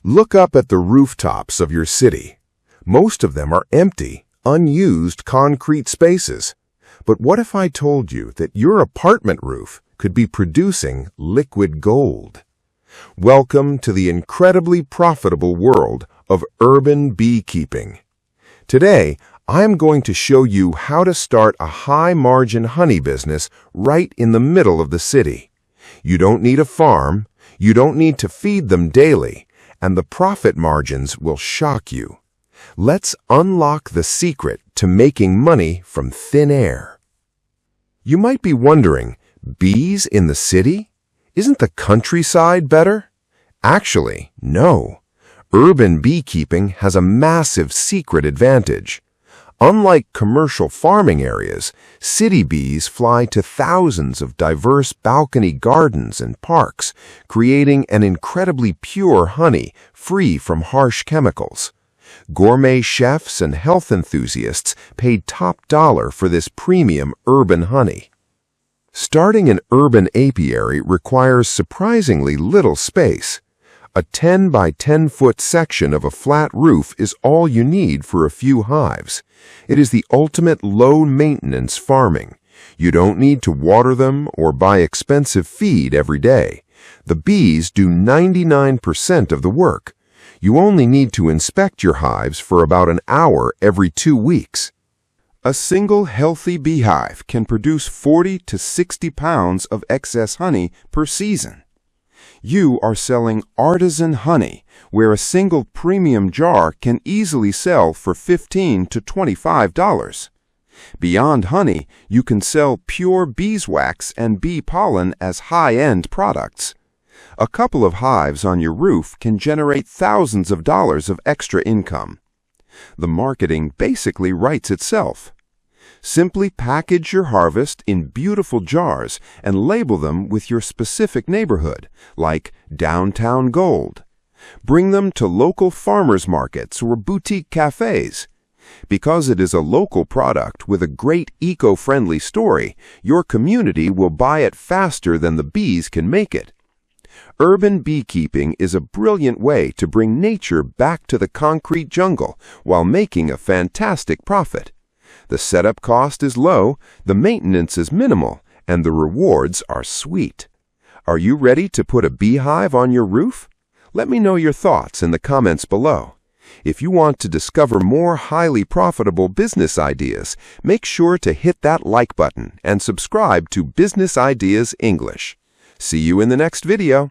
Look up at the rooftops of your city. Most of them are empty, unused concrete spaces. But what if I told you that your apartment roof could be producing liquid gold? Welcome to the incredibly profitable world of urban beekeeping. Today, I am going to show you how to start a high-margin honey business right in the middle of the city. You don't need a farm, you don't need to feed them daily, and the profit margins will shock you. Let's unlock the secret to making money from thin air. You might be wondering, bees in the city? Isn't the countryside better? Actually, no. Urban beekeeping has a massive secret advantage. Unlike commercial farming areas, city bees fly to thousands of diverse balcony gardens and parks, creating an incredibly pure honey free from harsh chemicals. Gourmet chefs and health enthusiasts paid top dollar for this premium urban honey. Starting an urban apiary requires surprisingly little space. A 10 by 10 foot section of a flat roof is all you need for a few hives. It is the ultimate low-maintenance farming. You don't need to water them or buy expensive feed every day. The bees do 99% of the work. You only need to inspect your hives for about an hour every 2 weeks. A single healthy beehive can produce 40 to 60 pounds of excess honey per season. You are selling artisan honey, where a single premium jar can easily sell for $15 to $25. Beyond honey, you can sell pure beeswax and bee pollen as high-end products. A couple of hives on your roof can generate thousands of dollars of extra income. The marketing basically writes itself. Simply package your harvest in beautiful jars and label them with your specific neighborhood, like Downtown Gold. Bring them to local farmers markets or boutique cafes. Because it is a local product with a great eco-friendly story, your community will buy it faster than the bees can make it. Urban beekeeping is a brilliant way to bring nature back to the concrete jungle while making a fantastic profit. The setup cost is low, the maintenance is minimal, and the rewards are sweet. Are you ready to put a beehive on your roof? Let me know your thoughts in the comments below. If you want to discover more highly profitable business ideas, make sure to hit that like button and subscribe to Business Ideas English. See you in the next video.